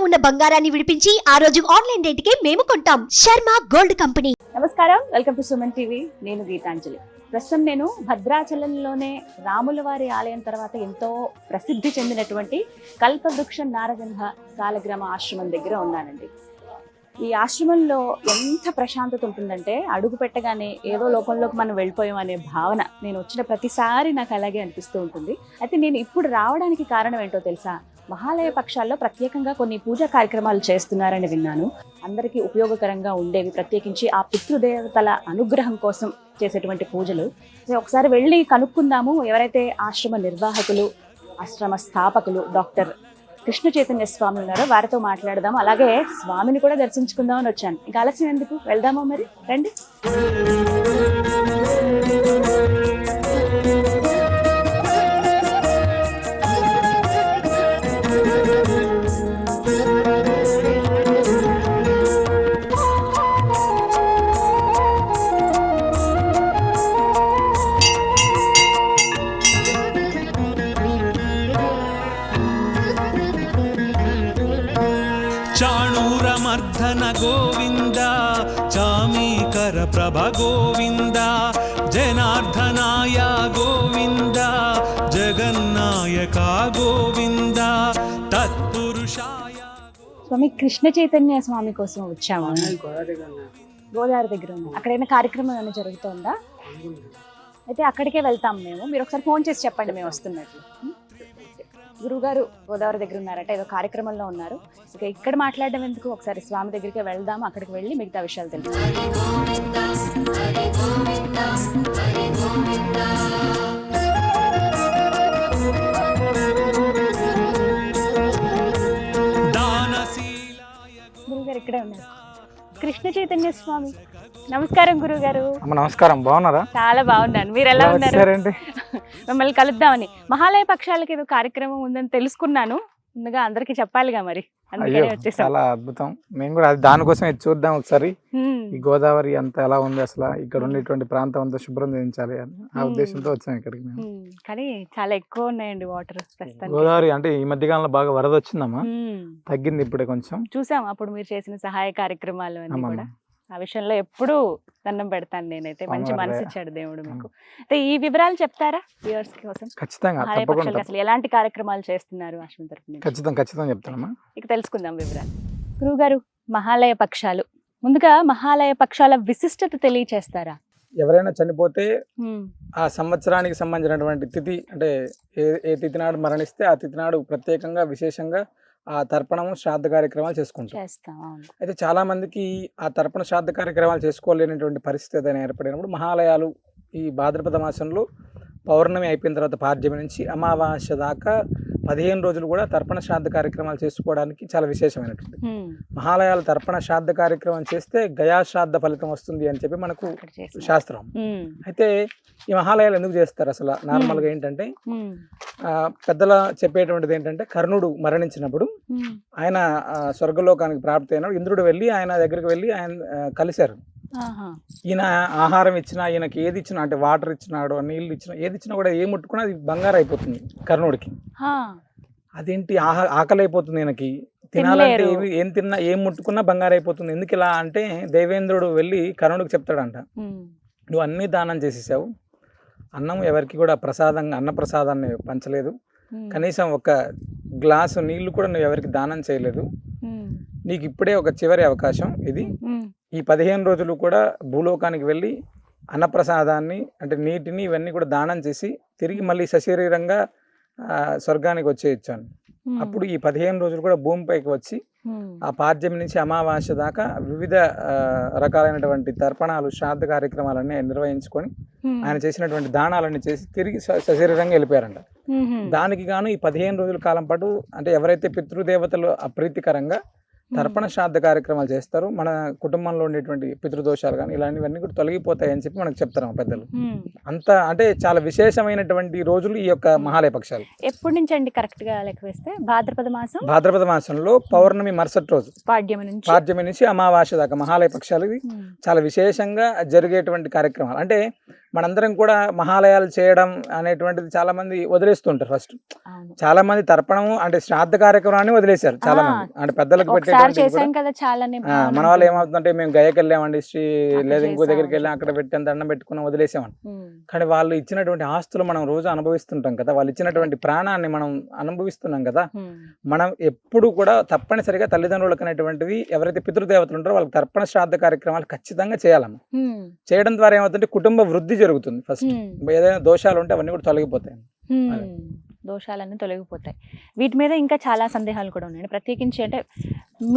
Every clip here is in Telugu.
ఉన్న బంగారాన్ని విడిపించి ఆ రోజు ఆన్లైన్ రేటుకే మేము కొంటాం. Sharma gold company. నమస్కారం, వెల్కమ్ టు సుమన్ టీవీ. నేను గీతాంజలి. ప్రస్తుతం నేను భద్రాచలంలోనే రాముల వారి ఆలయం తర్వాత ఎంతో ప్రసిద్ధి చెందినటువంటి కల్పవృక్ష నారసింహ సాలగ్రామ ఆశ్రమం దగ్గర ఉన్నానండి. ఈ ఆశ్రమంలో ఎంత ప్రశాంతత ఉంటుందంటే అడుగు పెట్టగానే ఏదో లోకంలోకి మనం వెళ్ళిపోయాం అనే భావన నేను వచ్చిన ప్రతిసారి నాకు అలాగే అనిపిస్తూ ఉంటుంది. అయితే నేను ఇప్పుడు రావడానికి కారణం ఏంటో తెలుసా? మహాలయ పక్షాల్లో ప్రత్యేకంగా కొన్ని పూజా కార్యక్రమాలు చేస్తున్నారని విన్నాను. అందరికీ ఉపయోగకరంగా ఉండేవి, ప్రత్యేకించి ఆ పితృదేవతల అనుగ్రహం కోసం చేసేటువంటి పూజలు. ఒకసారి వెళ్ళి కనుక్కుందాము. ఎవరైతే ఆశ్రమ నిర్వాహకులు, ఆశ్రమ స్థాపకులు డాక్టర్ కృష్ణ చైతన్య స్వామి ఉన్నారో వారితో మాట్లాడదాం. అలాగే స్వామిని కూడా దర్శించుకుందామని వచ్చాను. ఇంకా ఆలస్యం ఎందుకు, వెళ్దామా మరి, రండి. చాణూరమర్ధన గోవింద, చామీకర ప్రభ గోవింద, జనార్దనాయ గోవింద, జగన్నాయక గోవింద, తత్పురుషాయ. స్వామి కృష్ణ చైతన్య స్వామి కోసం వచ్చాము. గోదావరి దగ్గర ఉన్నాం. అక్కడైనా కార్యక్రమం ఏమైనా జరుగుతుందా? అయితే అక్కడికే వెళ్తాం మేము. మీరు ఒకసారి ఫోన్ చేసి చెప్పండి మేము వస్తున్నట్లు. గురువుగారు గోదావరి దగ్గర ఉన్నారట, ఏదో కార్యక్రమంలో ఉన్నారు. ఇక ఇక్కడ మాట్లాడడం ఎందుకు, ఒకసారి స్వామి దగ్గరికి వెళ్దాం. అక్కడికి వెళ్ళి మిగతా విషయాలు తెలుసు. గురువుగారు ఇక్కడే ఉన్నారు. కృష్ణ చైతన్య స్వామి. నమస్కారం గురువుగారు. నమస్కారం, బాగున్నారా? చాలా బాగున్నాను, మీరు ఎలా ఉన్నారు? మిమ్మల్ని కలుద్దామని మహాలయ పక్షాలకి ఏదో కార్యక్రమం ఉందని తెలుసుకున్నాను. ముందుగా అందరికి చెప్పాలిగా, మరి చాలా అద్భుతం. మేము కూడా దానికోసం చూద్దాం ఒకసారి. ఈ గోదావరి అంతా ఎలా ఉంది, అసలు ఇక్కడ ఉండేటువంటి ప్రాంతం అంతా శుభ్రం చేయించాలి అని ఆ ఉద్దేశంతో వచ్చాం ఇక్కడికి. కానీ చాలా ఎక్కువ ఉన్నాయండి వాటర్. గోదావరి అంటే ఈ మధ్య కాలంలో బాగా వరద వచ్చిందమ్మా, తగ్గింది ఇప్పుడే కొంచెం. చూసాం అప్పుడు మీరు చేసిన సహాయ కార్యక్రమాలు అన్ని కూడా. ఆ విషయంలో ఎప్పుడు దండం పెడతాను నేనైతే. మంచి మనసు ఇచ్చాడు దేవుడు మీకు. అయితే ఈ వివరాలు చెప్తారా వ్యూవర్స్ కోసం? ఖచ్చితంగా, అసలు ఎలాంటి కార్యక్రమాలు చేస్తున్నారు ఆశ్రమం తరపున? ఖచ్చితంగా చెప్తానమ్మా. ఇక తెలుసుకుందాం వివరాలు. గురువుగారు, మహాలయ పక్షాలు, ముందుగా మహాలయ పక్షాల విశిష్టత తెలియచేస్తారా? ఎవరైనా చనిపోతే ఆ సంవత్సరానికి సంబంధించినటువంటి తిథి, అంటే ఏ తిథి నాడు మరణిస్తే ఆ తిథి నాడు ప్రత్యేకంగా విశేషంగా ఆ తర్పణము శ్రాద్ధ కార్యక్రమాలు చేసుకుంటాం. అయితే చాలా మందికి ఆ తర్పణ శ్రాద్ధ కార్యక్రమాలు చేసుకోలేనటువంటి పరిస్థితి ఏర్పడినప్పుడు మహాలయాలు ఈ భాద్రపద మాసంలో పౌర్ణమి అయిపోయిన తర్వాత పాడ్యమి నుంచి అమావాస్య దాకా 15 రోజులు కూడా తర్పణ శ్రాద్ధ కార్యక్రమాలు చేసుకోవడానికి చాలా విశేషమైనటువంటి. మహాలయాలు తర్పణ శ్రాద్ధ కార్యక్రమం చేస్తే గయా శ్రాద్ధ ఫలితం వస్తుంది అని చెప్పి మనకు శాస్త్రం. అయితే ఈ మహాలయాలు ఎందుకు చేస్తారు అసలు? నార్మల్గా ఏంటంటే పెద్దల చెప్పేటువంటిది ఏంటంటే, కర్ణుడు మరణించినప్పుడు ఆయన స్వర్గలోకానికి ప్రాప్తి అయినప్పుడు ఇంద్రుడు వెళ్ళి ఆయన దగ్గరికి వెళ్ళి ఆయన కలిశారు. ఈయన ఆహారం ఇచ్చినా, ఈయనకి ఏది ఇచ్చినా, అంటే వాటర్ ఇచ్చినాడు, నీళ్ళు ఇచ్చినా, ఏది ఇచ్చినా కూడా ఏం ముట్టుకున్నా అది బంగారు అయిపోతుంది కర్ణుడికి. అదేంటి ఆకలి అయిపోతుంది ఈయనకి, తినాలంటే ఏం తిన్నా ఏం ముట్టుకున్నా బంగారు అయిపోతుంది, ఎందుకు ఇలా అంటే దేవేంద్రుడు వెళ్ళి కర్ణుడికి చెప్తాడంట, నువ్వు అన్నీ దానం చేసేసావు, అన్నం ఎవరికి కూడా ప్రసాదంగా అన్నప్రసాదాన్ని పంచలేదు, కనీసం ఒక గ్లాసు నీళ్లు కూడా నువ్వు ఎవరికి దానం చేయలేదు, నీకు ఇప్పుడే ఒక చివరి అవకాశం ఇది. ఈ 15 రోజులు కూడా భూలోకానికి వెళ్ళి అన్నప్రసాదాన్ని, అంటే నీటిని, ఇవన్నీ కూడా దానం చేసి తిరిగి మళ్ళీ సశరీరంగా స్వర్గానికి వచ్చేయచ్చాను. అప్పుడు ఈ 15 రోజులు కూడా భూమిపైకి వచ్చి ఆ పాడ్యం నుంచి అమావాస్య దాకా వివిధ రకాలైనటువంటి తర్పణాలు, శ్రాద్ధ కార్యక్రమాలన్నీ నిర్వహించుకొని ఆయన చేసినటువంటి దానాలన్నీ చేసి తిరిగి సశరీరంగా వెళ్ళిపోయారంట. దానికి గాను ఈ 15 రోజుల కాలం పాటు, అంటే ఎవరైతే పితృదేవతలు అప్రీతికరంగా తర్పణ శ్రాద్ధ కార్యక్రమాలు చేస్తారు, మన కుటుంబంలో ఉండేటువంటి పితృదోషాలు కానీ ఇలాంటివన్నీ కూడా తొలగిపోతాయి అని చెప్పి మనకు చెప్తారు పెద్దలు. అంత అంటే చాలా విశేషమైనటువంటి రోజులు ఈ యొక్క మహాలయ పక్షాలు. ఎప్పటి నుంచి అండి కరెక్ట్ గా లెక్క వేస్తే? భాద్రపద మాసంలో పౌర్ణమి మరుసటి రోజు, పాడ్యమి నుంచి అమావాస్య దాకా మహాలయ పక్షాలు చాలా విశేషంగా జరిగేటువంటి కార్యక్రమాలు. అంటే మనందరం కూడా మహాలయాలు చేయడం అనేటువంటిది చాలా మంది వదిలేస్తుంటారు ఫస్ట్. అవును. చాలా మంది తర్పణము అంటే శ్రాద్ధ కార్యక్రమాన్ని వదిలేశారు చాలా మంది. అంటే పెద్దలకు ఒకసారి పెట్టేటువంటి చేసాం కదా చాలానే కూడా, మన వాళ్ళు ఏమవుతుందంటే మేము గయకి వెళ్ళామండి లేదా ఇంకో దగ్గరికి వెళ్ళాం, అక్కడ పెట్టాం, దండం పెట్టుకున్నాం, వదిలేసామని. కానీ వాళ్ళు ఇచ్చినటువంటి ఆస్తులు మనం రోజు అనుభవిస్తుంటాం కదా, వాళ్ళు ఇచ్చినటువంటి ప్రాణాన్ని మనం అనుభవిస్తున్నాం కదా. మనం ఎప్పుడు కూడా తప్పనిసరిగా తల్లిదండ్రులకు అనేటువంటివి ఎవరైతే పితృదేవతలు ఉంటారో వాళ్ళకి తర్పణ శ్రాద్ధ కార్యక్రమాలు ఖచ్చితంగా చేయాలమ్మ. చేయడం ద్వారా ఏమవుతుందంటే కుటుంబ వృద్ధి జరుగుతుంది. ఫస్ట్ ఏదైనా దోషాలు ఉంటే అవన్నీ కూడా తొలగిపోతాయి. దోషాలన్నీ తొలగిపోతాయి. వీటి మీద ఇంకా చాలా సందేహాలు కూడా ఉన్నాయండి. ప్రత్యేకించి అంటే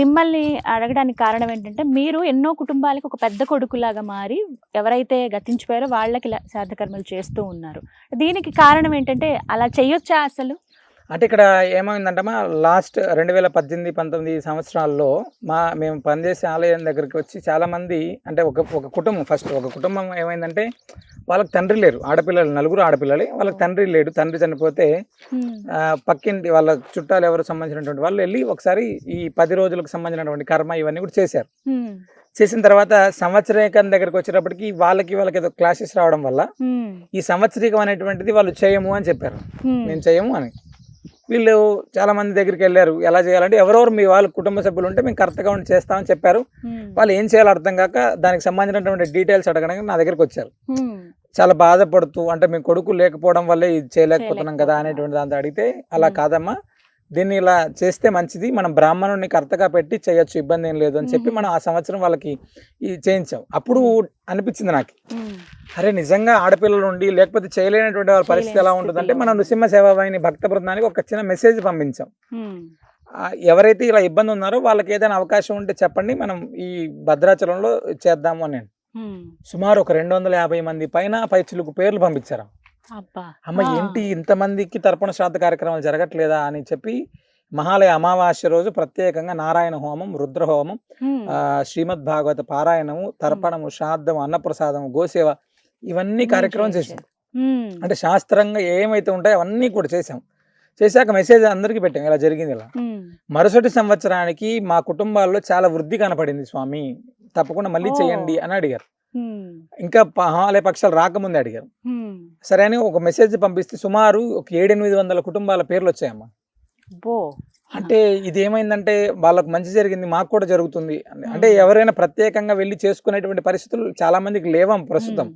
మిమ్మల్ని అడగడానికి కారణం ఏంటంటే మీరు ఎన్నో కుటుంబాలకు ఒక పెద్ద కొడుకులాగా మారి ఎవరైతే గతించిపోయారో వాళ్ళకి శ్రాద్ధ కర్మలు చేస్తూ ఉన్నారు. దీనికి కారణం ఏంటంటే అలా చేయొచ్చా అసలు? అంటే ఇక్కడ ఏమైందంటమ్మా, లాస్ట్ 2018-19 సంవత్సరాల్లో మేము పనిచేసే ఆలయం దగ్గరికి వచ్చి చాలా మంది, అంటే ఒక కుటుంబం, ఫస్ట్ ఒక కుటుంబం ఏమైందంటే వాళ్ళకి తండ్రి లేరు, ఆడపిల్లలు 4 ఆడపిల్లలే, వాళ్ళకి తండ్రి లేడు. తండ్రి చనిపోతే పక్కింటి వాళ్ళ చుట్టాలు ఎవరు సంబంధించినటువంటి వాళ్ళు వెళ్ళి ఒకసారి ఈ 10 రోజులకు సంబంధించినటువంటి కర్మ ఇవన్నీ కూడా చేశారు. చేసిన తర్వాత సంవత్సరీకం దగ్గరికి వచ్చేటప్పటికి వాళ్ళకి ఏదో క్లాసెస్ రావడం వల్ల ఈ సంవత్సరీకం అనేటువంటిది వాళ్ళు చేయము అని చెప్పారు. మేము చేయము అని. వీళ్ళు చాలా మంది దగ్గరికి వెళ్ళారు, ఎలా చేయాలంటే ఎవరెవరు మీ వాళ్ళ కుటుంబ సభ్యులు ఉంటే మేము కరెక్ట్గా ఉండి చేస్తామని చెప్పారు. వాళ్ళు ఏం చేయాలో అర్థం కాక దానికి సంబంధించినటువంటి డీటెయిల్స్ అడగడానికి నా దగ్గరికి వచ్చారు. చాలా బాధపడుతూ, అంటే మీ కొడుకు లేకపోవడం వల్లే ఇది చేయలేకపోతున్నాం కదా అనేటువంటి దాంతో అడిగితే, అలా కాదమ్మా, దీన్ని ఇలా చేస్తే మంచిది, మనం బ్రాహ్మణుడిని కర్తగా పెట్టి చేయొచ్చు, ఇబ్బంది ఏం లేదు అని చెప్పి మనం ఆ సంవత్సరం వాళ్ళకి చేయించాం. అప్పుడు అనిపించింది నాకు, అరే నిజంగా ఆడపిల్లలు ఉండి లేకపోతే చేయలేనటువంటి వాళ్ళ పరిస్థితి ఎలా ఉంటుందంటే, మనం నృసింహ సేవావాహిని భక్త బృందానికి ఒక చిన్న మెసేజ్ పంపించాం. ఎవరైతే ఇలా ఇబ్బంది ఉన్నారో వాళ్ళకి ఏదైనా అవకాశం ఉంటే చెప్పండి, మనం ఈ భద్రాచలంలో చేద్దాము అని. సుమారు ఒక 250 మంది పైన పైచిలుకు పేర్లు పంపించారు. అమ్మ ఏంటి ఇంతమందికి తర్పణ శ్రాద్ధ కార్యక్రమాలు జరగట్లేదా అని చెప్పి మహాలయ అమావాస్య రోజు ప్రత్యేకంగా నారాయణ హోమం, రుద్ర హోమం, శ్రీమద్ భాగవత పారాయణము, తర్పణము, శ్రాద్ధము, అన్నప్రసాదము, గోసేవ ఇవన్నీ కార్యక్రమం చేసాం. అంటే శాస్త్రంగా ఏమైతే ఉంటాయో అవన్నీ కూడా చేసాం. చేశాక మెసేజ్ అందరికీ పెట్టాం, ఇలా జరిగింది ఇలా. మరుసటి సంవత్సరానికి మా కుటుంబాల్లో చాలా వృద్ధి కనపడింది స్వామి, తప్పకుండా మళ్ళీ చేయండి అని అడిగారు. ఇంకా మహాలయ పక్షాలు రాకముందే అడిగారు. సరే అని ఒక మెసేజ్ పంపిస్తే సుమారు ఒక 700-800 కుటుంబాల పేర్లు వచ్చాయమ్మా. అంటే ఇది ఏమైందంటే వాళ్ళకు మంచి జరిగింది, మాకు కూడా జరుగుతుంది. అంటే ఎవరైనా ప్రత్యేకంగా వెళ్ళి చేసుకునేటువంటి పరిస్థితులు చాలా మందికి లేవం ప్రస్తుతం.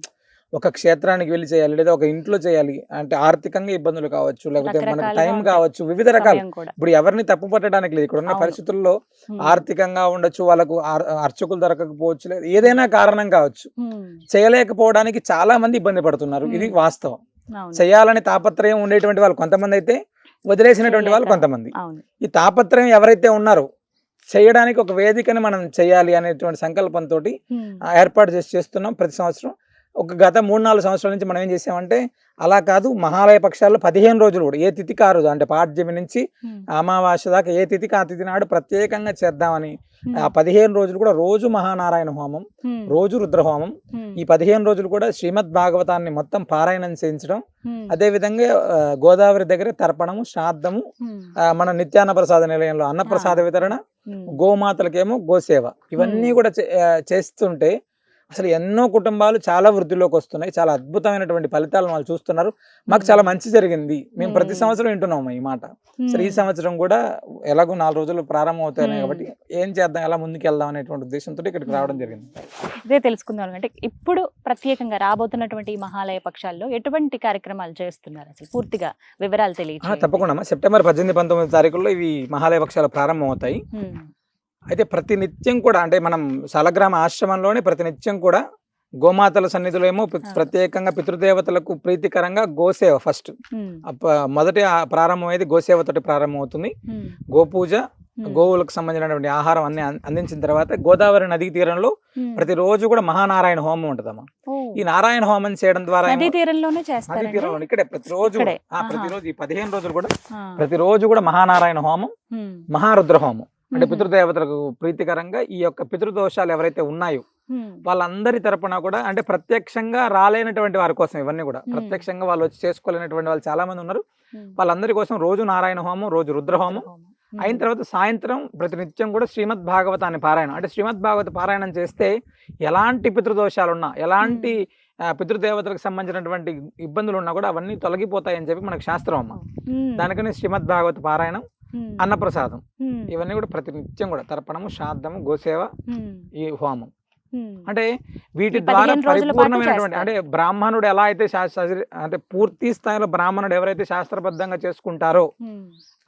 ఒక క్షేత్రానికి వెళ్ళి చేయాలి, లేదా ఒక ఇంట్లో చేయాలి అంటే ఆర్థికంగా ఇబ్బందులు కావచ్చు, లేకపోతే మనకు టైం కావచ్చు, వివిధ రకాలు. ఇప్పుడు ఎవరిని తప్పు పట్టడానికి లేదు, ఇక్కడ ఉన్న పరిస్థితుల్లో ఆర్థికంగా ఉండొచ్చు, వాళ్ళకు అర్చకులు దొరకకపోవచ్చు, లేదా ఏదైనా కారణం కావచ్చు, చేయలేకపోవడానికి చాలా మంది ఇబ్బంది పడుతున్నారు. ఇది వాస్తవం. చేయాలని తాపత్రయం ఉండేటువంటి వాళ్ళు కొంతమంది అయితే, వదిలేసినటువంటి వాళ్ళు కొంతమంది. ఈ తాపత్రయం ఎవరైతే ఉన్నారో చేయడానికి ఒక వేదికని మనం చేయాలి అనేటువంటి సంకల్పంతో ఏర్పాటు చేస్తున్నాం ప్రతి సంవత్సరం. ఒక గత 3-4 సంవత్సరాల నుంచి మనం ఏం చేసామంటే, అలా కాదు, మహాలయ పక్షాల్లో 15 రోజులు కూడా ఏ తిథికి ఆ రోజు, అంటే పాడ్యమి నుంచి అమావాస్య దాకా ఏ తిథికి ఆ తిథి నాడు ప్రత్యేకంగా చేద్దామని ఆ 15 రోజులు కూడా రోజు మహానారాయణ హోమం, రోజు రుద్రహోమం, ఈ 15 రోజులు కూడా శ్రీమద్ భాగవతాన్ని మొత్తం పారాయణం చేయించడం, అదే విధంగా గోదావరి దగ్గర తర్పణము, శ్రాద్ధము, మన నిత్యాన్న ప్రసాద నిలయంలో అన్నప్రసాద వితరణ, గోమాతలకేమో గోసేవ, ఇవన్నీ కూడా చేస్తుంటే అసలు ఎన్నో కుటుంబాలు చాలా వృద్ధిలోకి వస్తున్నాయి. చాలా అద్భుతమైనటువంటి ఫలితాలను వాళ్ళు చూస్తున్నారు. మాకు చాలా మంచి జరిగింది. మేము ప్రతి సంవత్సరం వింటున్నాము ఈ మాట. సరే ఈ సంవత్సరం కూడా ఎలాగో 4 రోజులు ప్రారంభం అవుతాయి కాబట్టి ఏం చేద్దాం, ఎలా ముందుకు వెళ్దాం అనేటువంటి ఉద్దేశంతో ఇక్కడికి రావడం జరిగింది. ఇదే తెలుసుకుందాం. అంటే ఇప్పుడు ప్రత్యేకంగా రాబోతున్నటువంటి ఈ మహాలయ పక్షాల్లో ఎటువంటి కార్యక్రమాలు చేస్తున్నారు, అసలు పూర్తిగా వివరాలు తెలియదు? తప్పకుండా. సెప్టెంబర్ 18-19 తారీఖుల్లో ఇవి మహాలయ పక్షాలు ప్రారంభం అవుతాయి. అయితే ప్రతినిత్యం కూడా, అంటే మనం సాలగ్రామ ఆశ్రమంలోనే ప్రతినిత్యం కూడా గోమాతల సన్నిధిలో ఏమో ప్రత్యేకంగా పితృదేవతలకు ప్రీతికరంగా గోసేవ ఫస్ట్ మొదటి ప్రారంభం అయ్యేది గోసేవతోటి ప్రారంభం అవుతుంది. గోపూజ, గోవులకు సంబంధించినటువంటి ఆహారం అన్ని అందించిన తర్వాత గోదావరి నదీ తీరంలో ప్రతిరోజు కూడా మహానారాయణ హోమం ఉంటదమ్మా. ఈ నారాయణ హోమం చేయడం ద్వారా నదీ తీరంలో ఇక్కడే ప్రతిరోజు ఈ 15 రోజులు కూడా ప్రతిరోజు కూడా మహానారాయణ హోమం, మహారుద్ర హోమం, అంటే పితృదేవతలకు ప్రీతికరంగా ఈ యొక్క పితృదోషాలు ఎవరైతే ఉన్నాయో వాళ్ళందరి తరపున కూడా, అంటే ప్రత్యక్షంగా రాలేనటువంటి వారి కోసం ఇవన్నీ కూడా ప్రత్యక్షంగా వాళ్ళు వచ్చి చేసుకోలేనటువంటి వాళ్ళు చాలా మంది ఉన్నారు. వాళ్ళందరి కోసం రోజు నారాయణ హోమం, రోజు రుద్రహోమం అయిన తర్వాత సాయంత్రం ప్రతినిత్యం కూడా శ్రీమద్ భాగవతాన్ని పారాయణం. అంటే శ్రీమద్ భాగవత పారాయణం చేస్తే ఎలాంటి పితృదోషాలున్నా, ఎలాంటి పితృదేవతలకు సంబంధించినటువంటి ఇబ్బందులు ఉన్నా కూడా అవన్నీ తొలగిపోతాయి అని చెప్పి మనకు శాస్త్రం అమ్మ. దానికని శ్రీమద్ భాగవత పారాయణం, అన్నప్రసాదం ఇవన్నీ కూడా ప్రతినిత్యం కూడా తర్పణము, శ్రాద్ధము, గోసేవ, ఈ హోమం అంటే వీటి ద్వారా పరిపూర్ణమైనటువంటి అంటే బ్రాహ్మణుడు ఎలా అయితే అంటే పూర్తి స్థాయిలో బ్రాహ్మణుడు ఎవరైతే శాస్త్రబద్ధంగా చేసుకుంటారో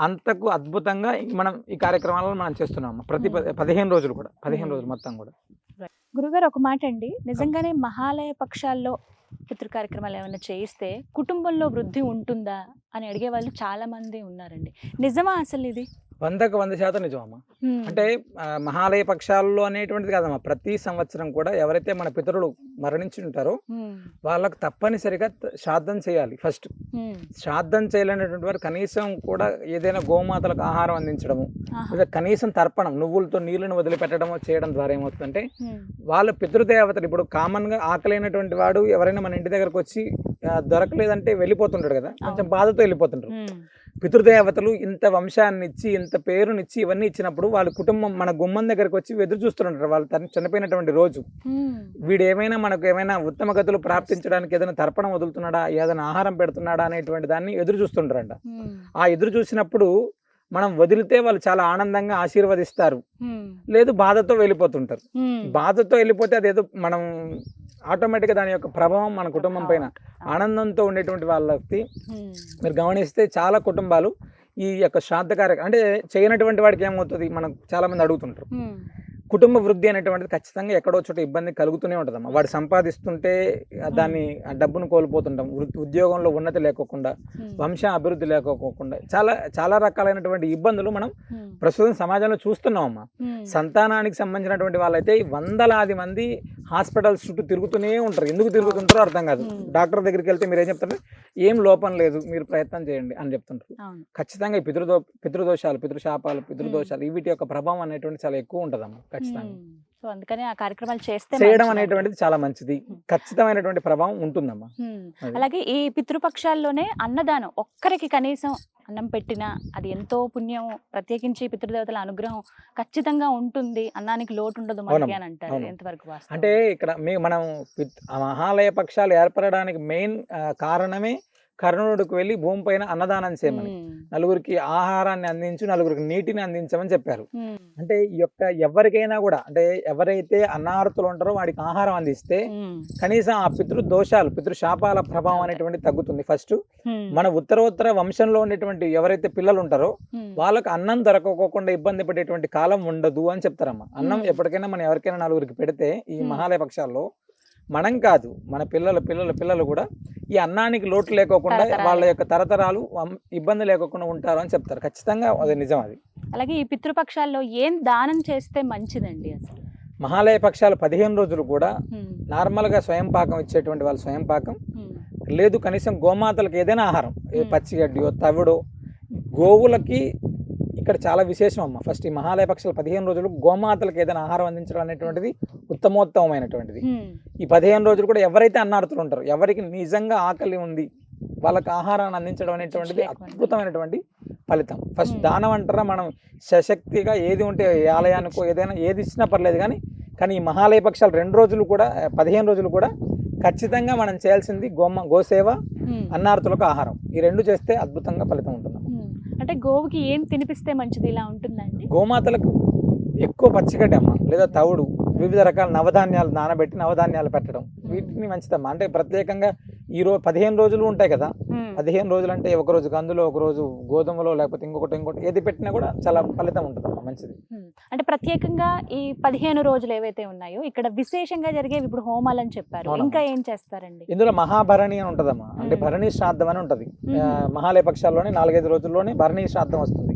అంతకు అద్భుతంగా మనం ఈ కార్యక్రమాలను మనం చేస్తున్నాము. ప్రతి 15 రోజులు కూడా 15 రోజులు మొత్తం కూడా. గురుగారు ఒక మాట అండి, నిజంగానే మహాలయ పక్షాల్లో పితృ కార్యక్రమాలు ఏమైనా చేయిస్తే కుటుంబంలో వృద్ధి ఉంటుందా అని అడిగే వాళ్ళు చాలా మంది ఉన్నారండి. నిజమా అసలు ఇది? 100% నిజమమ్మా. అంటే మహాలయ పక్షాల్లో అనేటువంటిది కాదమ్మా, ప్రతి సంవత్సరం కూడా ఎవరైతే మన పితరులు మరణించి ఉంటారో వాళ్ళకు తప్పనిసరిగా శ్రాద్ధం చేయాలి. ఫస్ట్ శ్రాద్ధం చేయలేనటువంటి వారు కనీసం కూడా ఏదైనా గోమాతలకు ఆహారం అందించడము, లేదా కనీసం తర్పణం నువ్వులతో నీళ్లను వదిలిపెట్టడము చేయడం ద్వారా ఏమవుతుందంటే వాళ్ళ పితృదేవతలు, ఇప్పుడు కామన్ గా ఆకలైనటువంటి వాడు ఎవరైనా మన ఇంటి దగ్గరకు వచ్చి దొరకలేదంటే వెళ్ళిపోతుంటాడు కదా, కొంచెం బాధతో వెళ్ళిపోతుంటారు. పితృదేవతలు ఇంత వంశాన్ని ఇచ్చి ఇంత పేరునిచ్చి ఇవన్నీ ఇచ్చినప్పుడు వాళ్ళ కుటుంబం మన గుమ్మం దగ్గరకు వచ్చి ఎదురు చూస్తుంటారు. వాళ్ళు చనిపోయినటువంటి రోజు వీడు ఏమైనా మనకు ఏమైనా ఉత్తమ గతులు ప్రాప్తించడానికి ఏదైనా తర్పణం వదులుతున్నాడా, ఏదైనా ఆహారం పెడుతున్నాడా అనేటువంటి దాన్ని ఎదురు చూస్తుంటారంట. ఆ ఎదురు చూసినప్పుడు మనం వదిలితే వాళ్ళు చాలా ఆనందంగా ఆశీర్వదిస్తారు, లేదు బాధతో వెళ్ళిపోతుంటారు. బాధతో వెళ్ళిపోతే అదేదో మనం ఆటోమేటిక్గా దాని యొక్క ప్రభావం మన కుటుంబం పైన ఆనందంతో ఉండేటువంటి వాళ్ళకి మీరు గమనిస్తే చాలా కుటుంబాలు ఈ యొక్క శ్రాద్ధ కార్యక్రమం అంటే చేయనటువంటి వాడికి ఏమవుతుంది, మనం చాలా మంది అడుగుతుంటారు. కుటుంబ వృద్ధి అనేటువంటిది ఖచ్చితంగా ఎక్కడో చోట ఇబ్బంది కలుగుతూనే ఉంటుందమ్మా. వాడు సంపాదిస్తుంటే దాన్ని ఆ డబ్బును కోల్పోతుంటాం, ఉద్యోగంలో ఉన్నతి లేకోకుండా, వంశ అభివృద్ధి లేకోకుండా చాలా చాలా రకాలైనటువంటి ఇబ్బందులు మనం ప్రస్తుతం సమాజంలో చూస్తున్నామమ్మా. సంతానానికి సంబంధించినటువంటి వాళ్ళైతే వందలాది మంది హాస్పిటల్స్ చుట్టూ తిరుగుతూనే ఉంటారు. ఎందుకు తిరుగుతుంటారో అర్థం కాదు. డాక్టర్ దగ్గరికి వెళ్తే మీరు ఏం చెప్తారు, ఏం లోపం లేదు మీరు ప్రయత్నం చేయండి అని చెప్తుంటారు. ఖచ్చితంగా ఈ పితృదోషాలు, పితృశాపాలు, పితృదోషాలు వీటి యొక్క ప్రభావం అనేటువంటి చాలా ఎక్కువ ఉంటుందమ్మా. సో అందుకని ఆ కార్యక్రమాలు చేయడం అనేటువంటిది చాలా మంచిది, ఖచ్చితమైనటువంటి ప్రభావం ఉంటుందమ్మా. అలాగే ఈ పితృపక్షాల్లోనే అన్నదానం, ఒక్కరికి కనీసం అన్నం పెట్టినా అది ఎంతో పుణ్యం, ప్రత్యేకించి పితృదేవతల అనుగ్రహం ఖచ్చితంగా ఉంటుంది, అన్నానికి లోటు ఉండదు మనకి అని అంటారు. ఎంతవరకు వాస్తవం? అంటే ఇక్కడ మనం మహాలయ పక్షాలు ఏర్పడడానికి మెయిన్ కారణమే కర్ణుడికి వెళ్ళి భూమి పైన అన్నదానం చేయమని, నలుగురికి ఆహారాన్ని అందించు, నలుగురికి నీటిని అందించమని చెప్పారు. అంటే ఈ యొక్క ఎవరికైనా కూడా అంటే ఎవరైతే అన్నార్తులు ఉంటారో వాడికి ఆహారం అందిస్తే కనీసం ఆ పితృదోషాలు, పితృశాపాల ప్రభావం అనేటువంటి తగ్గుతుంది. ఫస్ట్ మన ఉత్తరోత్తర వంశంలో ఉండేటువంటి ఎవరైతే పిల్లలు ఉంటారో వాళ్ళకి అన్నం దొరకకోకుండా ఇబ్బంది పడేటువంటి కాలం ఉండదు అని చెప్తారమ్మా. అన్నం ఎప్పటికైనా మనం ఎవరికైనా నలుగురికి పెడితే ఈ మహాలయ పక్షాల్లో మనం కాదు మన పిల్లలు కూడా ఈ అన్నానికి లోటు లేకోకుండా వాళ్ళ యొక్క తరతరాలు ఇబ్బంది లేకోకుండా ఉంటారు అని చెప్తారు. ఖచ్చితంగా అది నిజం. అది అలాగే ఈ పితృపక్షాల్లో ఏం దానం చేస్తే మంచిదండి? అసలు మహాలయ పక్షాలు 15 రోజులు కూడా నార్మల్ గా స్వయం పాకం ఇచ్చేటువంటి వాళ్ళు స్వయం పాకం, లేదు కనీసం గోమాతలకు ఏదైనా ఆహారం, పచ్చిగడ్డియో తవిడో, గోవులకి ఇక్కడ చాలా విశేషం అమ్మ. ఫస్ట్ ఈ మహాలయ పక్షాలు 15 రోజులు గోమాతలకు ఏదైనా ఆహారం అందించడం అనేటువంటిది ఉత్తమోత్తమైనటువంటిది. ఈ 15 రోజులు కూడా ఎవరైతే అన్నార్తులు ఉంటారో, ఎవరికి నిజంగా ఆకలి ఉంది వాళ్ళకి ఆహారాన్ని అందించడం అనేటువంటిది అద్భుతమైనటువంటి ఫలితం. ఫస్ట్ దానం అంటారా, మనం సశక్తిగా ఏది ఉంటే ఆలయానికో ఏదైనా ఏది ఇచ్చినా పర్లేదు, కానీ ఈ మహాలయ పక్షాలు 2 రోజులు కూడా 15 రోజులు కూడా ఖచ్చితంగా మనం చేయాల్సింది గోసేవ, అన్నార్తులకు ఆహారం. ఈ 2 చేస్తే అద్భుతంగా ఫలితం ఉంటుంది. అంటే గోవుకి ఏం తినిపిస్తే మంచిది ఇలా ఉంటుందండి? గోమాతలకు ఎక్కువ పచ్చిగడ్డి అమ్మ, లేదా తవుడు, వివిధ రకాల నవధాన్యాలు నానబెట్టి నవధాన్యాలు పెట్టడం, వీటిని మంచిదమ్మా. అంటే ప్రత్యేకంగా ఈ రోజు 15 రోజులు ఉంటాయి కదా, 15 రోజులు అంటే ఒక రోజు కందులో, ఒక రోజు గోధుమలో, లేకపోతే ఇంకొకటి ఏది పెట్టినా కూడా చాలా ఫలితం ఉంటుంది, మంచిది. అంటే ప్రత్యేకంగా ఈ 15 రోజులు ఏవైతే ఉన్నాయో ఇక్కడ విశేషంగా జరిగేవి ఇప్పుడు హోమాలు అని చెప్పారు, ఇంకా ఏం చేస్తారండి? ఇందులో మహాభరణి అని ఉంటదమ్మా. అంటే భరణి శ్రాద్ధం అని ఉంటది. మహాలయ పక్షాల్లోనే 4-5 రోజుల్లోనే భరణి శ్రాద్ధం వస్తుంది.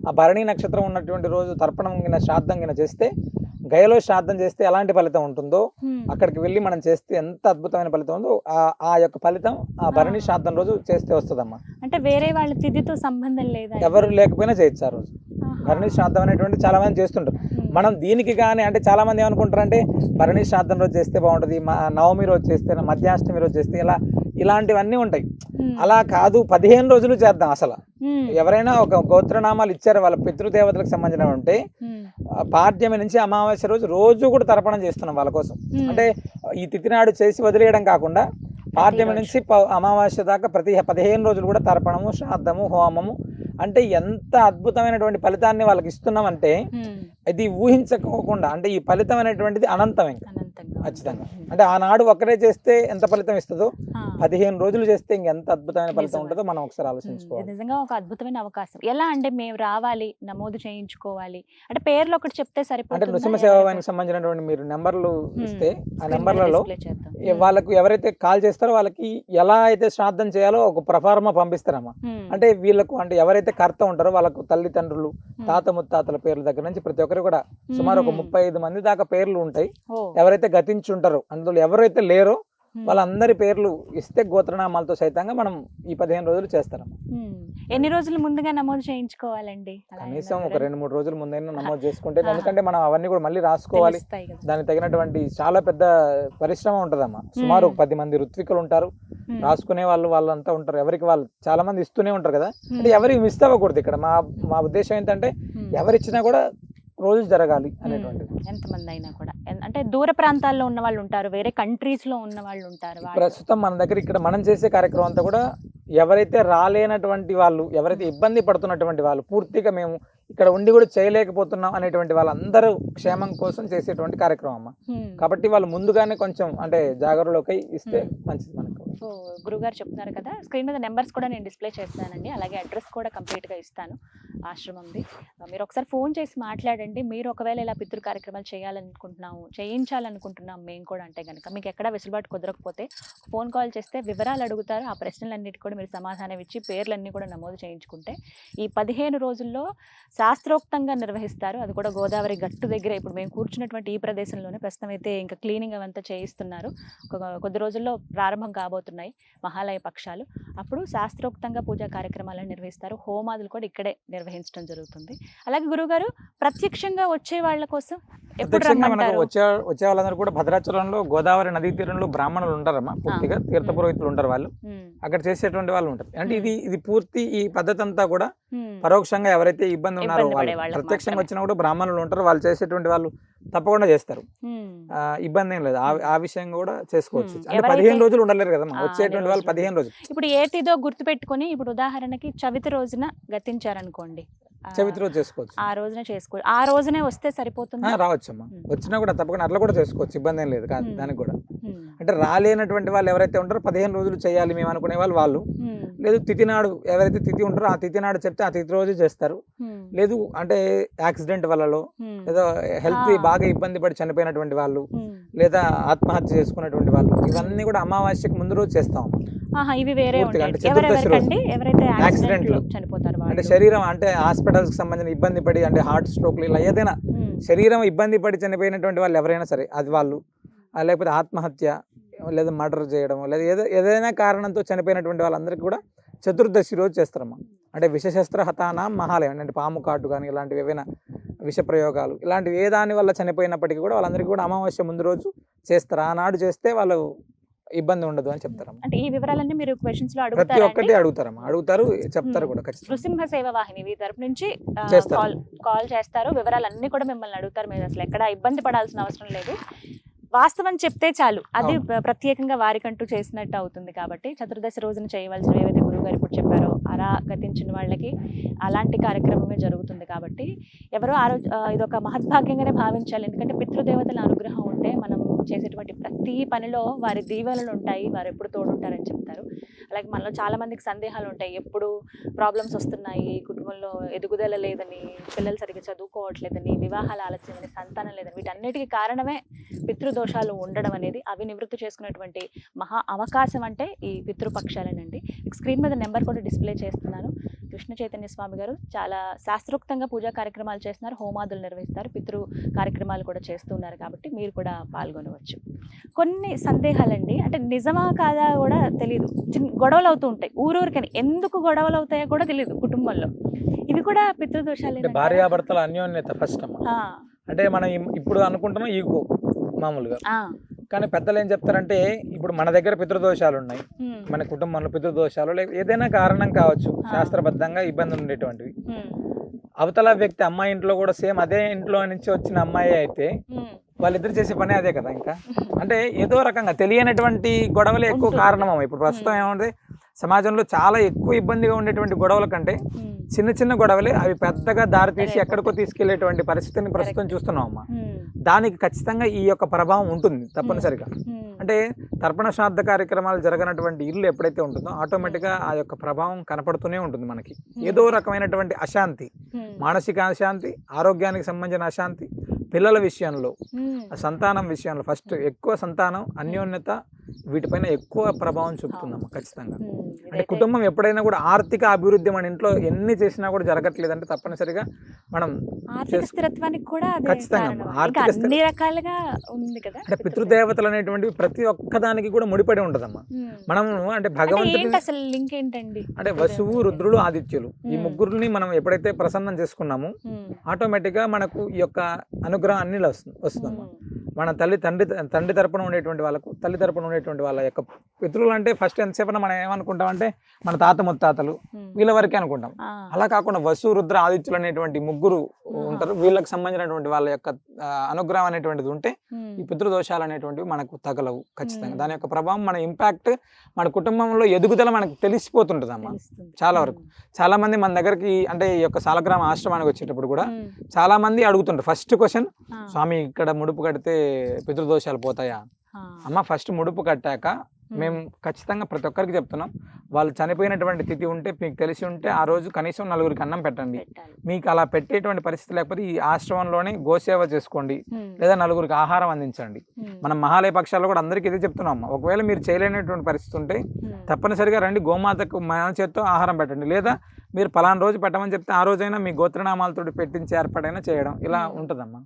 ఆ భరణి నక్షత్రం ఉన్నటువంటి రోజు తర్పణం గిన శ్రాద్ధం గిన చేస్తే, గయలో శ్రాద్ధం చేస్తే ఎలాంటి ఫలితం ఉంటుందో అక్కడికి వెళ్ళి మనం చేస్తే ఎంత అద్భుతమైన ఫలితం ఉందో ఆ యొక్క ఫలితం ఆ భరణి శ్రాద్ధం రోజు చేస్తే వస్తుందమ్మా. అంటే వేరే వాళ్ళ తిథితో సంబంధం లేదా? ఎవరు లేకపోయినా చేయొచ్చు ఆ రోజు. భరణి శ్రాద్ధం అనేటువంటి చాలా మంది చేస్తుంటారు. మనం దీనికి కానీ అంటే చాలా మంది ఏమనుకుంటారు అంటే భరణి శ్రాద్ధం రోజు చేస్తే బాగుంటుంది, నవమి రోజు చేస్తే, మధ్యాష్టమి రోజు చేస్తే, ఇలాంటివన్నీ ఉంటాయి. అలా కాదు, 15 రోజులు చేద్దాం. అసలు ఎవరైనా ఒక గోత్రనామాలు ఇచ్చారు వాళ్ళ పితృదేవతలకు సంబంధించిన ఉంటే పాడ్యమి నుంచి అమావాస్య రోజు కూడా తర్పణం చేస్తున్నాం వాళ్ళ కోసం. అంటే ఈ తిథి నాడు చేసి వదిలేయడం కాకుండా పాడ్యమి నుంచి అమావాస్య దాకా ప్రతి 15 రోజులు కూడా తర్పణము, శ్రాద్ధము, హోమము, అంటే ఎంత అద్భుతమైనటువంటి ఫలితాన్ని వాళ్ళకి ఇస్తున్నామంటే ఇది ఊహించకోకుండా, అంటే ఈ ఫలితం అనేటువంటిది అనంతం ఇంకా ఖచ్చితంగా. అంటే ఆనాడు ఒక్కరే చేస్తే ఎంత ఫలితం ఇస్తుందో 15 రోజులు చేస్తే ఇంకెంత అద్భుతమైన ఫలితం ఉంటుందో మనం ఒకసారి ఆలోచించుకోవాలి. నిజంగా ఒక అద్భుతమైన అవకాశం. ఎలా అంటే మేము రావాలి, నమోదు చేయించుకోవాలి అంటే పేర్లు ఒకటి చెప్తే సరిపోతుంది. అంటే నృసింహ సేవానికి సంబంధించినటువంటి మీరు నెంబర్లు ఇస్తే ఆ నెంబర్లలో వాళ్ళకు ఎవరైతే కాల్ చేస్తారో వాళ్ళకి ఎలా అయితే శ్రాద్ధం చేయాలో ఒక ప్రఫార్మా పంపిస్తారమ్మా. అంటే వీళ్ళకు అంటే ఎవరైతే కర్త ఉంటారో వాళ్ళకు తల్లిదండ్రులు, తాత ముత్తాతల పేర్ల దగ్గర నుంచి ప్రతి ఒక్కరు కూడా సుమారు ఒక 35 మంది దాకా పేర్లు ఉంటాయి. ఎవరైతే గతించుంటారో అందులో ఎవరైతే లేరో వాళ్ళందరి పేర్లు ఇస్తే గోత్రనామాలతో సైతంగా మనం ఈ 15 రోజులు చేస్తారమ్మా. ఎన్ని రోజులు ముందుగా నమోదు చేయించుకోవాలండి? కనీసం ఒక 2-3 రోజుల ముందైనా నమోదు చేసుకుంటే, ఎందుకంటే మనం అవన్నీ కూడా మళ్ళీ రాసుకోవాలి. దానికి తగినటువంటి చాలా పెద్ద పరిశ్రమ ఉంటదమ్మా. సుమారు 10 మంది ఋత్వికులు ఉంటారు, రాసుకునే వాళ్ళంతా ఉంటారు. ఎవరికి వాళ్ళు చాలా మంది ఇస్తూనే ఉంటారు కదా. అంటే ఎవరికి మిస్ అవ్వకూడదు. ఇక్కడ మా ఉద్దేశం ఏంటంటే ఎవరిచ్చినా కూడా రోజు జరగాలి అనేటువంటిది. ఎంతమంది అయినా కూడా, అంటే దూర ప్రాంతాల్లో ఉన్న వాళ్ళు ఉంటారు, వేరే కంట్రీస్ లో ఉన్న వాళ్ళు ఉంటారు. ప్రస్తుతం మన దగ్గర ఇక్కడ మనం చేసే కార్యక్రమం అంతా కూడా ఎవరైతే రాలేనటువంటి వాళ్ళు, ఎవరైతే ఇబ్బంది పడుతున్నటువంటి వాళ్ళు, పూర్తిగా మేము ఇక్కడ ఉండి కూడా చేయలేకపోతున్నాం అనేటువంటి వాళ్ళందరూ క్షేమం కోసం చేసేటువంటి కార్యక్రమం అమ్మ. కాబట్టి వాళ్ళు ముందుగానే కొంచెం అంటే జాగరూకై ఇస్తే మంచిది మనకు. సో గురుగారు చెప్తున్నారు కదా, స్క్రీన్ మీద నెంబర్స్ కూడా నేను డిస్ప్లే చేస్తానండి, అలాగే అడ్రస్ కూడా కంప్లీట్గా ఇస్తాను ఆశ్రమంది. మీరు ఒకసారి ఫోన్ చేసి మాట్లాడండి. మీరు ఒకవేళ ఇలా పితృ కార్యక్రమాలు చేయించాలనుకుంటున్నాం మేము కూడా అంటే కనుక మీకు ఎక్కడా వెసులుబాటు కుదరకపోతే ఫోన్ కాల్ చేస్తే వివరాలు అడుగుతారు. ఆ ప్రశ్నలన్నిటి కూడా మీరు సమాధానం ఇచ్చి పేర్లన్నీ కూడా నమోదు చేయించుకుంటే ఈ 15 రోజుల్లో శాస్త్రోక్తంగా నిర్వహిస్తారు. అది కూడా గోదావరి గట్టు దగ్గర ఇప్పుడు మేము కూర్చున్నటువంటి ఈ ప్రదేశంలోనే ప్రస్తుతం అయితే ఇంకా క్లీనింగ్ అవంతా చేయిస్తున్నారు. కొద్ది రోజుల్లో ప్రారంభం కాబోతున్నాయి మహాలయ పక్షాలు. అప్పుడు శాస్త్రోక్తంగా పూజా కార్యక్రమాలను నిర్వహిస్తారు. హోమాదులు కూడా ఇక్కడే నిర్వహించడం జరుగుతుంది. అలాగే గురుగారు ప్రత్యక్షంగా వచ్చే వాళ్ళ కోసం వచ్చే వాళ్ళందరూ కూడా భద్రాచలంలో గోదావరి నదీ తీరంలో బ్రాహ్మణులు ఉంటారమ్మా. పూర్తిగా తీర్థ పురోహితులు ఉంటారు. వాళ్ళు అక్కడ చేసేటువంటి వాళ్ళు ఉంటారు. అంటే ఇది పూర్తి ఈ పద్ధతి అంతా కూడా పరోక్షంగా ఎవరైతే ఇబ్బంది ఉన్నారో వాళ్ళు, ప్రత్యక్షంగా వచ్చినా కూడా బ్రాహ్మణులు ఉంటారు. వాళ్ళు చేసేటువంటి వాళ్ళు తప్పకుండా చేస్తారు. ఇబ్బంది ఏం లేదు. ఆ విషయం కూడా చేసుకోవచ్చు. అంటే 15 రోజులు ఉండలేరు కదమ్మా వచ్చేటువంటి వాళ్ళు. 15 రోజులు ఇప్పుడు ఏటిదో గుర్తు పెట్టుకుని, ఇప్పుడు ఉదాహరణకి చవితి రోజున గతించారనుకోండి, చవితి రోజు చేసుకోవచ్చు. ఆ రోజునే చేసుకోవచ్చు. ఆ రోజునే వస్తే సరిపోతుంది. రావచ్చు అమ్మా, వచ్చినా కూడా తప్పకుండా అట్లా కూడా చేసుకోవచ్చు. ఇబ్బంది ఏం లేదు దానికి కూడా. అంటే రాలేనటువంటి వాళ్ళు ఎవరైతే ఉంటారో 15 రోజులు చేయాలి మేము అనుకునే వాళ్ళు లేదు తిథి నాడు ఎవరైతే తిథి ఉంటారో ఆ తిథి నాడు చెప్తే ఆ తిథి రోజు చేస్తారు. లేదు అంటే యాక్సిడెంట్ వల్లలో ఏదో హెల్త్ బాగా ఇబ్బంది పడి చనిపోయినటువంటి వాళ్ళు, లేదా ఆత్మహత్య చేసుకున్నటువంటి వాళ్ళు, ఇవన్నీ కూడా అమావాస్యకు ముందు రోజు చేస్తాం. ఇవి వేరే యాక్సిడెంట్ లో చనిపోతారు అంటే శరీరం అంటే హాస్పిటల్స్ కి సంబంధించిన ఇబ్బంది పడి అంటే హార్ట్ స్ట్రోక్ ఇలా ఏదైనా శరీరం ఇబ్బంది పడి చనిపోయినటువంటి వాళ్ళు ఎవరైనా సరే, అది వాళ్ళు లేకపోతే ఆత్మహత్య లేదా మర్డర్ చేయడం లేదా ఏదైనా కారణంతో చనిపోయినటువంటి వాళ్ళందరికీ కూడా చతుర్దశి రోజు చేస్తారమ్మా. అంటే విషశస్త్ర హతానాం మహాలయం, అంటే పాము కాటు కానీ ఇలాంటివి ఏవైనా విష ప్రయోగాలు ఇలాంటివి ఏ దాని వల్ల చనిపోయినప్పటికీ కూడా వాళ్ళందరికీ కూడా అమావాస్య ముందు రోజు చేస్తారు. ఆనాడు చేస్తే వాళ్ళు ఇబ్బంది ఉండదు అని చెప్తారమ్మా. అంటే ఈ వివరాలన్నీ మీరు క్వశ్చన్స్ లో ప్రతి ఒక్కటి అడుగుతారమ్మా, అడుగుతారు చెప్తారు కూడా. నృసింహ సేవ వాహిని మీ తరపు నుంచి కాల్ చేస్తారు, వివరాలన్నీ కూడా మిమ్మల్ని అడుగుతారు. మీరు అసలు ఎక్కడ ఇబ్బంది పడాల్సిన అవసరం లేదు. వాస్తవం చెప్తే చాలు, అది ప్రత్యేకంగా వారికంటూ చేసినట్టు అవుతుంది. కాబట్టి చతుర్దశి రోజున చేయవలసినవి ఏవైతే గురువుగారు ఇప్పుడు చెప్పారో అలా గతించిన వాళ్ళకి అలాంటి కార్యక్రమమే జరుగుతుంది. కాబట్టి ఎవరో ఇదొక మహద్భాగ్యంగానే భావించాలి. ఎందుకంటే పితృదేవతల అనుగ్రహం ఉంటే మనం చేసేటువంటి ప్రతి పనిలో వారి దీవెనలు ఉంటాయి, వారు ఎప్పుడు తోడుంటారని చెప్తారు. అలాగే మనలో చాలా మందికి సందేహాలు ఉంటాయి, ఎప్పుడు ప్రాబ్లమ్స్ వస్తున్నాయి, కుటుంబంలో ఎదుగుదల లేదని, పిల్లలు సరిగ్గా చదువుకోవట్లేదని, వివాహాలు ఆలస్యమని, సంతానం లేదని, వీటన్నిటికీ కారణమే పితృదోషాలు ఉండడం అనేది. అవి నివృత్తి చేసుకునేటువంటి మహా అవకాశం అంటే ఈ పితృపక్షాలేనండి. స్క్రీన్ మీద నెంబర్ కూడా డిస్ప్లే చేస్తున్నాను. కృష్ణ చైతన్య స్వామి గారు చాలా శాస్త్రోక్తంగా పూజా కార్యక్రమాలు చేస్తున్నారు, హోమాదులు నిర్వహిస్తారు, పితృ కార్యక్రమాలు కూడా చేస్తున్నారు. కాబట్టి మీరు కూడా పాల్గొనవచ్చు. కొన్ని సందేహాలండి, అంటే నిజమా కాదా కూడా తెలియదు, గొడవలు అవుతూ ఉంటాయి ఊరూరికని. ఎందుకు గొడవలు అవుతాయో కూడా తెలియదు కుటుంబంలో. ఇవి కూడా పితృదోషాలు. భార్యాభర్తల అన్యోన్యత ఫస్ట్ అంటే మనం ఇప్పుడు అనుకుంటున్నాం ఈగో మామూలుగా, కానీ పెద్దలు ఏం చెప్తారంటే ఇప్పుడు మన దగ్గర పితృదోషాలు ఉన్నాయి, మన కుటుంబంలో పితృదోషాలు లేక ఏదైనా కారణం కావచ్చు, శాస్త్రబద్ధంగా ఇబ్బందులు ఉండేటువంటివి. అవతల వ్యక్తి అమ్మాయి ఇంట్లో కూడా సేమ్ అదే ఇంట్లో నుంచి వచ్చిన అమ్మాయి అయితే వాళ్ళిద్దరు చేసే పని అదే కదా. ఇంకా అంటే ఏదో రకంగా తెలియనటువంటి గొడవలే ఎక్కువ కారణం. ఇప్పుడు ప్రస్తుతం ఏమంటే సమాజంలో చాలా ఎక్కువ ఇబ్బందిగా ఉండేటువంటి గొడవల కంటే చిన్న చిన్న గొడవలే అవి పెద్దగా దారితీసి ఎక్కడికో తీసుకెళ్లేటువంటి పరిస్థితిని ప్రస్తుతం చూస్తున్నాం అమ్మా. దానికి ఖచ్చితంగా ఈ యొక్క ప్రభావం ఉంటుంది తప్పనిసరిగా. అంటే తర్పణ శ్రాద్ధ కార్యక్రమాలు జరగనటువంటి ఇల్లు ఎప్పుడైతే ఉంటుందో ఆటోమేటిక్గా ఆ యొక్క ప్రభావం కనపడుతూనే ఉంటుంది మనకి. ఏదో రకమైనటువంటి అశాంతి, మానసిక అశాంతి, ఆరోగ్యానికి సంబంధించిన అశాంతి, పిల్లల విషయంలో, సంతానం విషయంలో ఫస్ట్ ఎక్కువ సంతానం, అన్యోన్యత, వీటిపైన ఎక్కువ ప్రభావం చూపుతుందమ్మా ఖచ్చితంగా. అంటే కుటుంబం ఎప్పుడైనా కూడా ఆర్థిక అభివృద్ధి మన ఇంట్లో ఎన్ని చేసినా కూడా జరగట్లేదు అంటే తప్పనిసరిగా మనం స్థిరత్వానికి కూడా ఖచ్చితంగా అన్ని రకాలుగా ఉంది కదా. అంటే పితృదేవతలు అనేటువంటివి ప్రతి ఒక్కదానికి కూడా ముడిపడి ఉంటదమ్మా. మనం అంటే భగవంతుడి అసలు లింక్ ఏంటండి అంటే వసువు, రుద్రుడు, ఆదిత్యులు ఈ ముగ్గురిని మనం ఎప్పుడైతే ప్రసన్నం చేసుకున్నామో ఆటోమేటిక్ గా మనకు ఈ యొక్క అనుగ్రహం అన్ని వస్తుందమ్మా. మన తండ్రి తరపున ఉండేటువంటి వాళ్ళకు, తల్లి తరపున ఉండేటువంటి వాళ్ళ యొక్క పితృలు అంటే ఫస్ట్ ఎంతసేపు మనం ఏమనుకుంటాం అంటే మన తాత ముత్తాతలు వీళ్ళ వరకే అనుకుంటాం. అలా కాకుండా వసు, రుద్ర, ఆదిత్యులు అనేటువంటి ముగ్గురు ఉంటారు. వీళ్ళకి సంబంధించినటువంటి వాళ్ళ యొక్క అనుగ్రహం అనేటువంటిది ఉంటే ఈ పితృదోషాలు అనేటువంటివి మనకు తగలవు ఖచ్చితంగా. దాని యొక్క ప్రభావం, మన ఇంపాక్ట్, మన కుటుంబంలో ఎదుగుదల మనకు తెలిసిపోతుంటది అమ్మా. చాలా వరకు చాలా మంది మన దగ్గరికి అంటే ఈ యొక్క సాలగ్రామ ఆశ్రమానికి వచ్చేటప్పుడు కూడా చాలా మంది అడుగుతుంటారు. ఫస్ట్ క్వశ్చన్, స్వామి ఇక్కడ ముడుపు కడితే పితృదోషాలు పోతాయా? అమ్మ ఫస్ట్ ముడుపు కట్టాక మేము ఖచ్చితంగా ప్రతి ఒక్కరికి చెప్తున్నాం, వాళ్ళు చనిపోయినటువంటి తిథి ఉంటే మీకు తెలిసి ఉంటే ఆ రోజు కనీసం 4గురికి అన్నం పెట్టండి. మీకు అలా పెట్టేటువంటి పరిస్థితి లేకపోతే ఈ ఆశ్రమంలోనే గోసేవ చేసుకోండి, లేదా 4గురికి ఆహారం అందించండి. మనం మహాలయ పక్షాల్లో కూడా అందరికీ ఇదే చెప్తున్నాం. ఒకవేళ మీరు చేయలేనటువంటి పరిస్థితి ఉంటే తప్పనిసరిగా రండి, గోమాతకు మన చేత్తో ఆహారం పెట్టండి, లేదా మీరు పలానా రోజు పెట్టమని చెప్తే ఆ రోజైనా మీ గోత్రనామాలతో పెట్టించి ఏర్పాటైనా చేయడం ఇలా ఉంటుందమ్మా.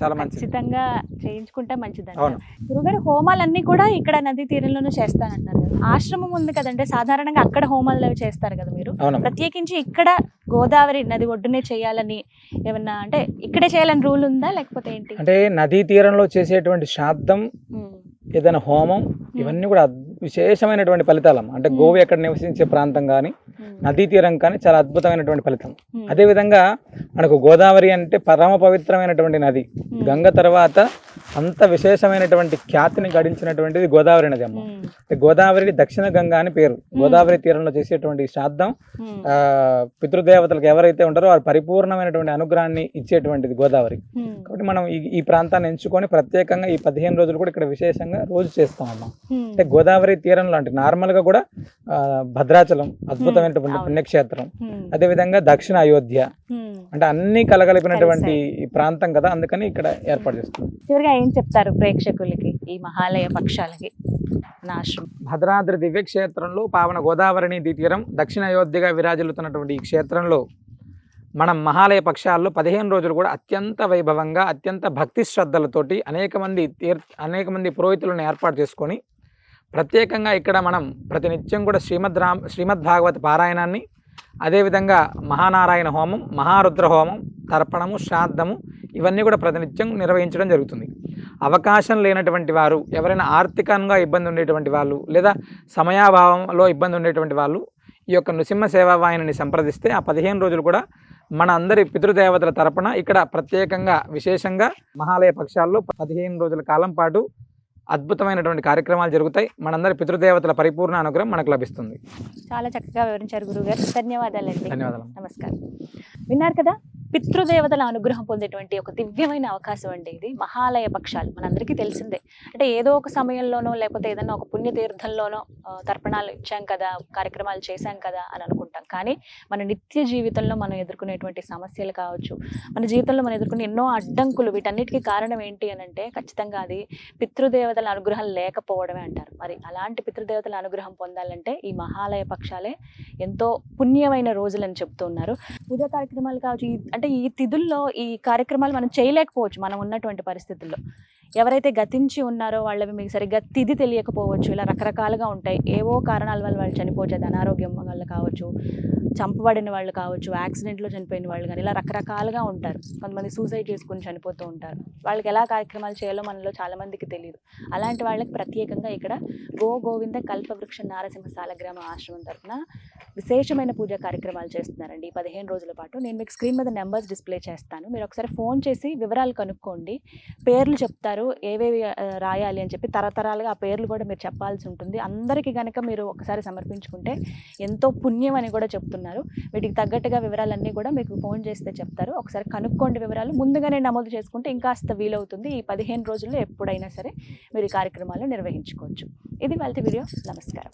చాలా మంచి ఖచ్చితంగా చేయించుకుంటే మంచిదండి. గురుగారు హోమాలన్నీ కూడా ఇక్కడ నదీ తీరంలోనే చేస్తానంటున్నారు కదా. ఆశ్రమం ఉంది కదంటే సాధారణంగా అక్కడ హోమాలు చేస్తారు కదా మీరు, ప్రత్యేకించి ఇక్కడ గోదావరి నది ఒడ్డునే చేయాలని ఏమన్నా అంటే ఇక్కడే చేయాలని రూల్ ఉందా లేకపోతే ఏంటి? అంటే నదీ తీరంలో చేసేటువంటి శ్రాద్ధం, ఏదైనా హోమం, ఇవన్నీ కూడా విశేషమైనటువంటి ఫలితాలమ్మ. అంటే గోవు ఎక్కడ నివసించే ప్రాంతం కానీ నదీ తీరం కానీ చాలా అద్భుతమైనటువంటి ఫలితం. అదేవిధంగా మనకు గోదావరి అంటే పరమ పవిత్రమైనటువంటి నది. గంగ తర్వాత అంత విశేషమైనటువంటి ఖ్యాతిని గడించినటువంటిది గోదావరి నది అమ్మ. గోదావరి దక్షిణ గంగా అని పేరు. గోదావరి తీరంలో చేసేటువంటి శ్రాద్ధం పితృదేవతలకు ఎవరైతే ఉంటారో వారు పరిపూర్ణమైనటువంటి అనుగ్రహాన్ని ఇచ్చేటువంటిది గోదావరి. కాబట్టి మనం ఈ ప్రాంతాన్ని ఎంచుకొని ప్రత్యేకంగా ఈ 15 రోజులు కూడా ఇక్కడ విశేషంగా రోజు చేస్తామమ్మా. అంటే గోదావరి తీరంలో అంటే నార్మల్ గా కూడా భద్రాచలం అద్భుతమైనటువంటి పుణ్యక్షేత్రం, అదేవిధంగా దక్షిణ అయోధ్య, అంటే అన్ని కలగలిపినటువంటి ఈ ప్రాంతం కదా, అందుకని ఇక్కడ ఏర్పాటు చేస్తున్నాం. చివరిగా ఏం చెప్తారు ప్రేక్షకులకి ఈ మహాలయ పక్షాలకి? భద్రాద్రి దివ్యక్షేత్రంలో పావన గోదావరి నదీ తీరం దక్షిణ అయోధ్యగా విరాజిల్లుతున్నటువంటి ఈ క్షేత్రంలో మనం మహాలయ పక్షాల్లో 15 రోజులు కూడా అత్యంత వైభవంగా, అత్యంత భక్తి శ్రద్ధలతోటి అనేక మంది పురోహితులను ఏర్పాటు చేసుకొని ప్రత్యేకంగా ఇక్కడ మనం ప్రతినిత్యం కూడా శ్రీమద్ భాగవత పారాయణాన్ని, అదేవిధంగా మహానారాయణ హోమం, మహారుద్ర హోమం, తర్పణము, శ్రాద్ధము ఇవన్నీ కూడా ప్రతినిత్యం నిర్వహించడం జరుగుతుంది. అవకాశం లేనటువంటి వారు, ఎవరైనా ఆర్థికంగా ఇబ్బంది ఉండేటువంటి వాళ్ళు, లేదా సమయాభావంలో ఇబ్బంది ఉండేటువంటి వాళ్ళు ఈ యొక్క నృసింహ సేవావాహిని సంప్రదిస్తే ఆ 15 రోజులు కూడా మన అందరి పితృదేవతల తరపున ఇక్కడ ప్రత్యేకంగా విశేషంగా మహాలయ పక్షాల్లో 15 రోజుల కాలం పాటు అద్భుతమైనటువంటి కార్యక్రమాలు జరుగుతాయి. మనందరి పితృదేవతల పరిపూర్ణ అనుగ్రహం మనకు లభిస్తుంది. చాలా చక్కగా వివరించారు గురుగారు. ధన్యవాదాలండి. ధన్యవాదాలు. నమస్కారం. విన్నారు కదా, పితృదేవతల అనుగ్రహం పొందేటువంటి ఒక దివ్యమైన అవకాశం అండి ఇది మహాలయ పక్షాలు. మనందరికీ తెలిసిందే, అంటే ఏదో ఒక సమయంలోనో లేకపోతే ఏదైనా ఒక పుణ్యతీర్థంలోనో తర్పణాలు ఇచ్చాం కదా, కార్యక్రమాలు చేశాం కదా అని అనుకుంటాం. కానీ మన నిత్య జీవితంలో మనం ఎదుర్కొనేటువంటి సమస్యలు కావచ్చు, మన జీవితంలో మనం ఎదుర్కొనే ఎన్నో అడ్డంకులు, వీటన్నిటికీ కారణం ఏంటి అని అంటే ఖచ్చితంగా అది పితృదేవతల అనుగ్రహం లేకపోవడమే అంటారు. మరి అలాంటి పితృదేవతల అనుగ్రహం పొందాలంటే ఈ మహాలయ పక్షాలే ఎంతో పుణ్యమైన రోజులని చెప్తూ ఉన్నారు. పూజా కార్యక్రమాలు కావచ్చు, అంటే ఈ తిథుల్లో ఈ కార్యక్రమాలు మనం చేయలేకపోవచ్చు మనం ఉన్నటువంటి పరిస్థితుల్లో. ఎవరైతే గతించి ఉన్నారో వాళ్ళవి మీకు సరిగ్గా తిథి తెలియకపోవచ్చు, ఇలా రకరకాలుగా ఉంటాయి. ఏవో కారణాల వల్ల వాళ్ళు చనిపోవచ్చు, అనారోగ్యం వల్ల కావచ్చు, చంపబడిన వాళ్ళు కావచ్చు, యాక్సిడెంట్లో చనిపోయిన వాళ్ళు కానీ, ఇలా రకరకాలుగా ఉంటారు. కొంతమంది సూసైడ్ చేసుకుని చనిపోతూ ఉంటారు. వాళ్ళకి ఎలా కార్యక్రమాలు చేయాలో మనలో చాలామందికి తెలియదు. అలాంటి వాళ్ళకి ప్రత్యేకంగా ఇక్కడ గోవింద కల్పవృక్ష నారసింహ సాలగ్రామ ఆశ్రమం తరఫున విశేషమైన పూజా కార్యక్రమాలు చేస్తున్నారండి. ఈ 15 రోజుల పాటు నేను మీకు స్క్రీన్ మీద నెంబర్స్ డిస్ప్లే చేస్తాను. మీరు ఒకసారి ఫోన్ చేసి వివరాలు కనుక్కోండి. పేర్లు చెప్తారు, ఏవేవి రాయాలి అని చెప్పి తరతరాలుగా ఆ పేర్లు కూడా మీరు చెప్పాల్సి ఉంటుంది. అందరికీ కనుక మీరు ఒకసారి సమర్పించుకుంటే ఎంతో పుణ్యం అని కూడా చెప్తున్నారు. వీటికి తగ్గట్టుగా వివరాలన్నీ కూడా మీకు ఫోన్ చేస్తే చెప్తారు. ఒకసారి కనుక్కోండి వివరాలు. ముందుగానే నమోదు చేసుకుంటే ఇంకాస్త వీలవుతుంది. ఈ 15 రోజుల్లో ఎప్పుడైనా సరే మీరు ఈ కార్యక్రమాలు నిర్వహించుకోవచ్చు. ఇది వాళ్ళ వీడియో. నమస్కారం.